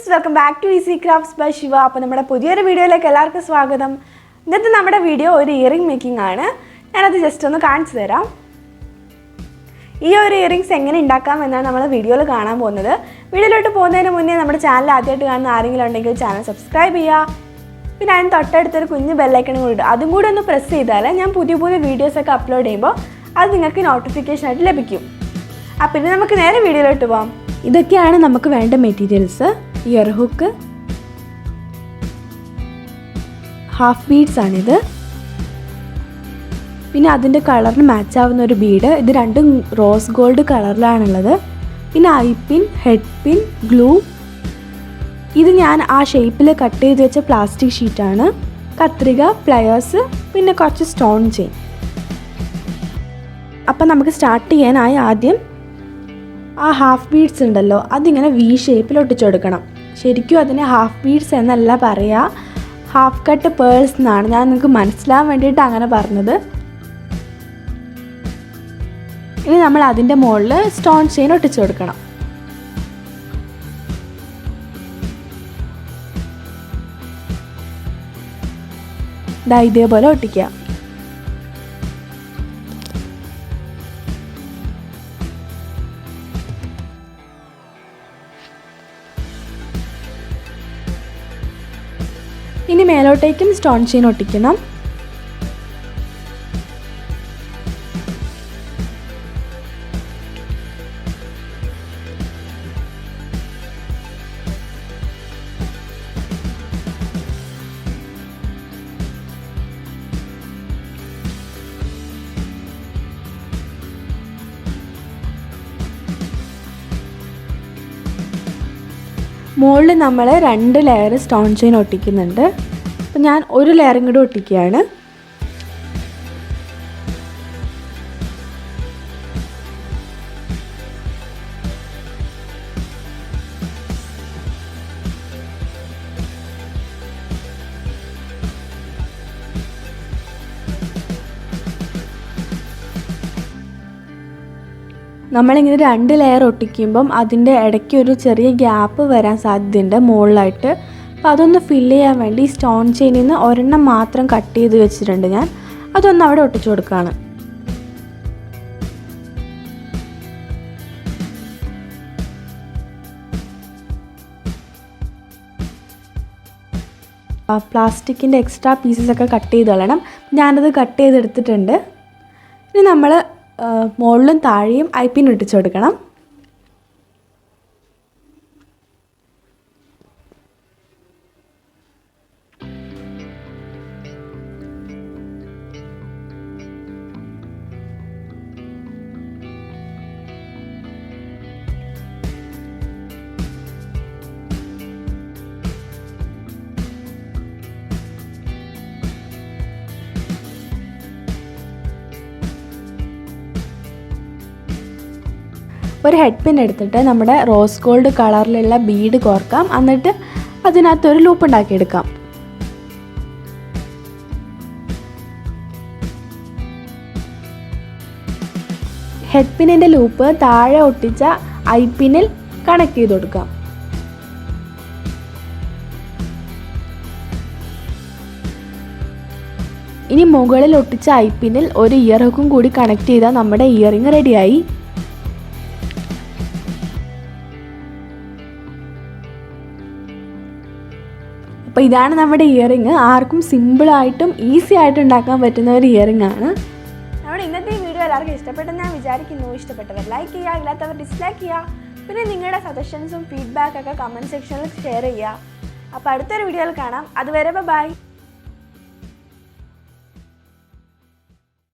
friends, welcome back to essycraftsbysiva. അപ്പോൾ നമ്മുടെ പുതിയൊരു വീഡിയോയിലേക്ക് എല്ലാവർക്കും സ്വാഗതം. ഇന്നത്തെ നമ്മുടെ വീഡിയോ ഒരു ഇയറിംഗ് മേക്കിംഗ് ആണ്. ഞാനത് ജസ്റ്റ് ഒന്ന് കാണിച്ചു തരാം. ഈ ഒരു ഇയറിംഗ്സ് എങ്ങനെ ഉണ്ടാക്കാം എന്നാണ് നമ്മൾ വീഡിയോയിൽ കാണാൻ പോകുന്നത്. വീഡിയോയിലോട്ട് പോകുന്നതിന് മുന്നേ നമ്മുടെ ചാനൽ ആദ്യമായിട്ട് കാണുന്ന ആരെങ്കിലും ഉണ്ടെങ്കിൽ ചാനൽ സബ്സ്ക്രൈബ് ചെയ്യുക. പിന്നെ അതിന് തൊട്ടടുത്തൊരു കുഞ്ഞ് ബെല്ലൈക്കണും കൂടി ഉണ്ട്. അതും കൂടി ഒന്ന് പ്രസ് ചെയ്താൽ ഞാൻ പുതിയ വീഡിയോസൊക്കെ അപ്ലോഡ് ചെയ്യുമ്പോൾ അത് നിങ്ങൾക്ക് നോട്ടിഫിക്കേഷൻ ആയിട്ട് ലഭിക്കും. അപ്പോൾ പിന്നെ നമുക്ക് നേരെ വീഡിയോയിലോട്ട് പോകാം. ഇതൊക്കെയാണ് നമുക്ക് വേണ്ട materials. Year hook, half beads ആണിത്. പിന്നെ അതിൻ്റെ കളറിന് മാച്ച് ആവുന്ന ഒരു ബീഡ്. ഇത് രണ്ടും റോസ് ഗോൾഡ് കളറിലാണുള്ളത്. പിന്നെ eye pin, head pin, glue. ഇത് ഞാൻ ആ ഷേപ്പിൽ കട്ട് ചെയ്ത് വെച്ച പ്ലാസ്റ്റിക് ഷീറ്റാണ്. കത്രിക, പ്ലയേഴ്സ്, പിന്നെ കുറച്ച് സ്റ്റോൺ ചെയിൻ. അപ്പം നമുക്ക് സ്റ്റാർട്ട് ചെയ്യാനായി ആദ്യം ആ ഹാഫ് ബീഡ്സ് ഉണ്ടല്ലോ, അതിങ്ങനെ വി ഷേപ്പിൽ ഒട്ടിച്ചു കൊടുക്കണം. ശരിക്കും അതിനെ ഹാഫ് ബീഡ്സ് എന്നല്ല പറയുക, ഹാഫ് കട്ട് പേൾസ് എന്നാണ്. ഞാൻ നിങ്ങൾക്ക് മനസ്സിലാവാൻ വേണ്ടിയിട്ട് അങ്ങനെ പറഞ്ഞത്. ഇനി നമ്മൾ അതിൻ്റെ മുകളിൽ സ്റ്റോൺ ചെയിൻ ഒട്ടിച്ചു കൊടുക്കണം. ഇതേപോലെ ഒട്ടിക്കുക. ഇനി മേലോട്ടേക്കും സ്റ്റോൺ ചെയിൻ ഒട്ടിക്കണം. മുകളിൽ നമ്മൾ 2 ലെയർ സ്റ്റോൺ ചെയിൻ ഒട്ടിക്കുന്നുണ്ട്. അപ്പം ഞാൻ ഒരു ലെയറും കൂടി ഒട്ടിക്കുകയാണ്. നമ്മളിങ്ങനെ 2 ലെയർ ഒട്ടിക്കുമ്പം അതിൻ്റെ ഇടയ്ക്ക് ഒരു ചെറിയ ഗ്യാപ്പ് വരാൻ സാധ്യതയുണ്ട് മുകളിലായിട്ട്. അപ്പോൾ അതൊന്ന് ഫില്ല് ചെയ്യാൻ വേണ്ടി സ്റ്റോൺ ചെയിനിൽ നിന്ന് ഒരെണ്ണം മാത്രം കട്ട് ചെയ്ത് വെച്ചിട്ടുണ്ട് ഞാൻ. അതൊന്ന് അവിടെ ഒട്ടിച്ചു കൊടുക്കുകയാണ്. പ്ലാസ്റ്റിക്കിൻ്റെ എക്സ്ട്രാ പീസസൊക്കെ കട്ട് ചെയ്ത് കളയണം. ഞാനത് കട്ട് ചെയ്തെടുത്തിട്ടുണ്ട്. ഇനി നമ്മൾ മുകളിലും താഴെയും ഐ പിൻ ഒട്ടിച്ചു കൊടുക്കണം. ഒരു ഹെഡ് പിൻ എടുത്തിട്ട് നമ്മുടെ റോസ് ഗോൾഡ് കളറിലുള്ള ബീഡ് കോർക്കാം. എന്നിട്ട് അതിനകത്തൊരു ലൂപ്പ് ഉണ്ടാക്കിയെടുക്കാം. ഹെഡ് പിന്നിൻ്റെ ലൂപ്പ് താഴെ ഒട്ടിച്ച ഐ പിന്നിൽ കണക്ട് ചെയ്ത് കൊടുക്കാം. ഇനി മുകളിൽ ഒട്ടിച്ച ഐ പിന്നിൽ ഒരു ഇയർ ഹുക്കും കൂടി കണക്ട് ചെയ്താൽ നമ്മുടെ ഇയറിംഗ് റെഡിയായി. അപ്പോൾ ഇതാണ് നമ്മുടെ ഇയറിംഗ്. ആർക്കും സിമ്പിളായിട്ടും ഈസി ആയിട്ട് ഉണ്ടാക്കാൻ പറ്റുന്ന ഒരു ഇയറിംഗ് ആണ്. നമ്മുടെ ഇന്നത്തെ ഈ വീഡിയോ എല്ലാവർക്കും ഇഷ്ടപ്പെട്ടെന്ന് ഞാൻ വിചാരിക്കുന്നു. ഇഷ്ടപ്പെട്ടവർ ലൈക്ക് ചെയ്യുക, ഇല്ലാത്തവർ ഡിസ്ലൈക്ക് ചെയ്യുക. പിന്നെ നിങ്ങളുടെ സജഷൻസും ഫീഡ്ബാക്കൊക്കെ കമൻറ്റ് സെക്ഷനിൽ ഷെയർ ചെയ്യുക. അപ്പോൾ അടുത്തൊരു വീഡിയോയിൽ കാണാം. അതുവരെ ബൈ.